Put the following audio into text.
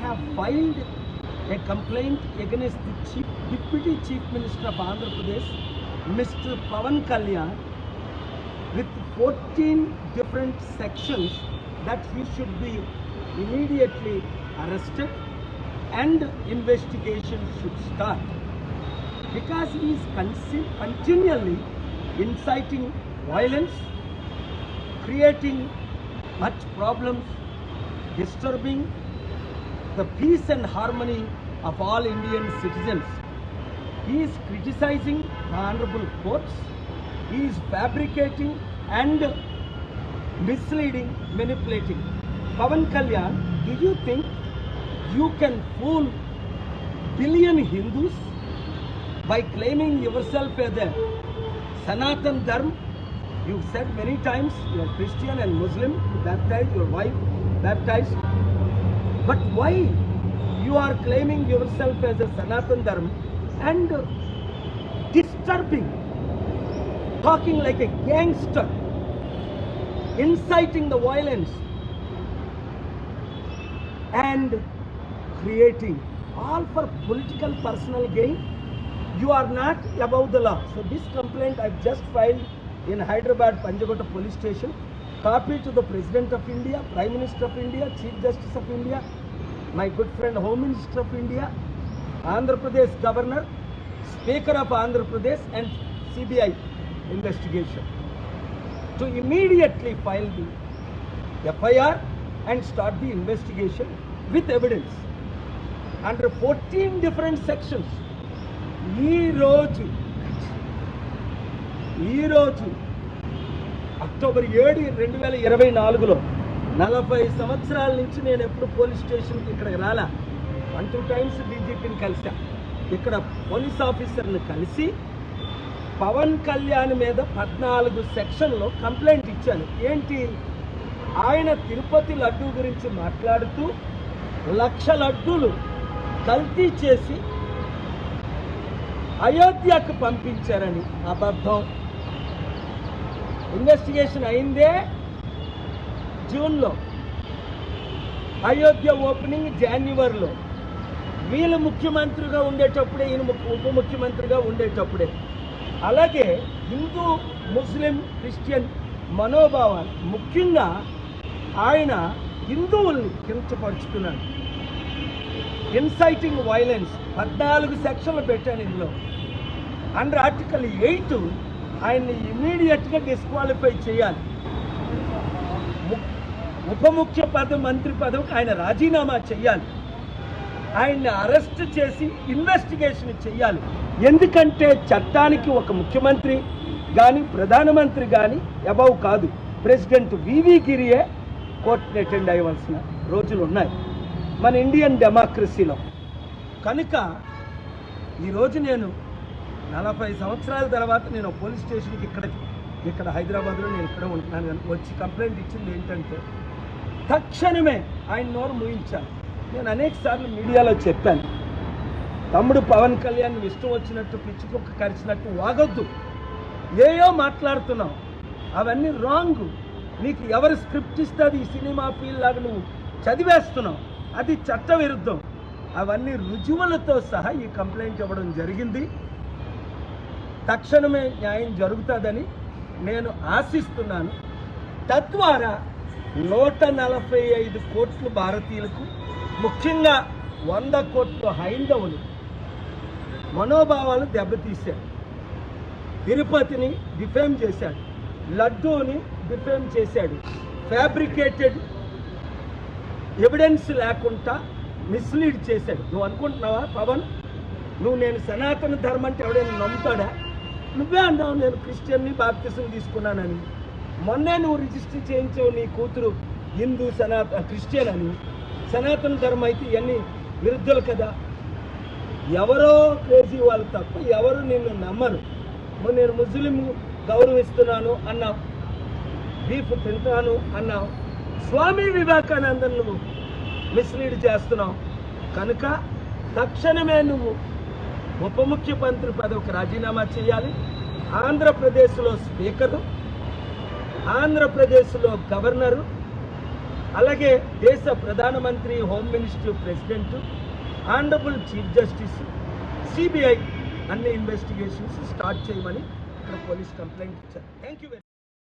have filed a complaint against the Deputy Chief Minister of Andhra Pradesh, Mr. Pawan Kalyan, with 14 different sections that he should be immediately arrested and investigation should start, because he is continually inciting violence, creating much problems, disturbing the peace and harmony of all Indian citizens. He is criticizing the honorable courts. He is fabricating and misleading, manipulating. Pawan Kalyan, do you think you can fool billion Hindus by claiming yourself as a Sanatan Dharma? You've said many times you are Christian and Muslim, you baptized, your wife baptized. But why you are claiming yourself as a Sanatan Dharma and disturbing, talking like a gangster, inciting the violence and creating all for political personal gain? You are not above the law. So this complaint I've just filed in Hyderabad Panjagota police station, copy to the President of India, Prime Minister of India, Chief Justice of India, my good friend Home Minister of India, Andhra Pradesh Governor, Speaker of Andhra Pradesh, and CBI investigation to immediately file the FIR and start the investigation with evidence under 14 different sections. ఈ రోజు October 7, 2024లో 40 సంవత్సరాల నుంచి నేను ఎప్పుడు police స్టేషన్కి ఇక్కడికి రాలా. 1-2 times డీజీపీని కలిసా. ఇక్కడ పోలీస్ ఆఫీసర్ని కలిసి పవన్ కళ్యాణ్ మీద 14 సెక్షన్లో కంప్లైంట్ ఇచ్చాను. ఏంటి, ఆయన తిరుపతి లడ్డూ గురించి మాట్లాడుతూ 1,00,000 లడ్డూలు కల్తీ చేసి అయోధ్యకు పంపించారని అబద్ధం. ఇన్వెస్టిగేషన్ అయిందే జూన్లో, అయోధ్య ఓపెనింగ్ జనవరిలో. వీళ్ళు ముఖ్యమంత్రిగా ఉండేటప్పుడే, ఈయన ఉప ముఖ్యమంత్రిగా ఉండేటప్పుడే. అలాగే హిందూ, ముస్లిం, క్రిస్టియన్ మనోభావాలు, ముఖ్యంగా ఆయన హిందువుల్ని కించపరుచుకున్నాడు. ఇన్సైటింగ్ వైలెన్స్ 14 సెక్షన్లు పెట్టాను ఇందులో. అండర్ ఆర్టికల్ 8 ఆయన్ని ఇమీడియట్గా డిస్క్వాలిఫై చేయాలి. ఉప ముఖ్య మంత్రి పదవికి ఆయన రాజీనామా చేయాలి. ఆయన్ని అరెస్ట్ చేసి ఇన్వెస్టిగేషన్ చేయాలి. ఎందుకంటే చట్టానికి ఒక ముఖ్యమంత్రి కానీ ప్రధానమంత్రి కానీ అబౌవ్ కాదు. ప్రెసిడెంట్ వివి గిరియే కోర్టుని అటెండ్ అయ్యవలసిన రోజులు ఉన్నాయి మన ఇండియన్ డెమోక్రసీలో. కనుక ఈరోజు నేను 40 సంవత్సరాల తర్వాత నేను పోలీస్ స్టేషన్కి ఇక్కడ హైదరాబాద్లో నేను ఇక్కడ ఉంటున్నాను. కానీ వచ్చి కంప్లైంట్ ఇచ్చింది ఏంటంటే తక్షణమే ఆయన నోరు మూయించాలి. నేను అనేక సార్లు మీడియాలో చెప్పాను, తమ్ముడు పవన్ కళ్యాణ్ ఇష్టం వచ్చినట్టు పిచ్చికొక్క కరిచినట్టు వాగొద్దు. ఏయో మాట్లాడుతున్నావు, అవన్నీ రాంగ్. నీకు ఎవరు స్క్రిప్ట్ ఇస్తుంది ఈ సినిమా ఫీల్ లాగా నువ్వు చదివేస్తున్నావు, అది చట్ట విరుద్ధం. అవన్నీ రుజువులతో సహా ఈ కంప్లైంట్ ఇవ్వడం జరిగింది. తక్షణమే న్యాయం జరుగుతుందని నేను ఆశిస్తున్నాను. తద్వారా 145 కోట్లు భారతీయులకు, ముఖ్యంగా 100 కోట్లు హైందవులు మనోభావాలు దెబ్బతీశాడు. తిరుపతిని డిఫేమ్ చేశాడు, లడ్డూని డిఫేమ్ చేశాడు, ఫ్యాబ్రికేటెడ్ ఎవిడెన్స్ లేకుండా మిస్లీడ్ చేశాడు. నువ్వు అనుకుంటున్నావా పవన్, నువ్వు నేను సనాతన ధర్మం అంటే ఎవడైనా నమ్ముతాడా? నువ్వే అన్నావు నేను క్రిస్టియన్ని బాప్తిజం తీసుకున్నానని. మొన్నే నువ్వు రిజిస్టర్ చేయించావు నీ కూతురు హిందూ క్రిస్టియన్ అని. సనాతన ధర్మం అయితే ఇవన్నీ విరుద్ధులు కదా. ఎవరో క్రేజీ వాళ్ళు తప్ప ఎవరు నిన్ను నమ్మరు. నేను ముస్లిం గౌరవిస్తున్నాను అన్నావు, బీఫ్ తింటాను అన్నావు. స్వామి వివేకానందన్ నువ్వు మిస్లీడ్ చేస్తున్నావు. కనుక తక్షణమే నువ్వు ఉప ముఖ్యమంత్రి పదవికి రాజీనామా చేయాలి. ఆంధ్రప్రదేశ్లో స్పీకరు, ఆంధ్రప్రదేశ్లో గవర్నరు, అలాగే దేశ ప్రధానమంత్రి, home minister, president, honourable chief justice, CBI అన్ని ఇన్వెస్టిగేషన్స్ స్టార్ట్ చేయమని ఇక్కడ పోలీస్ కంప్లైంట్ ఇచ్చారు. Thank you.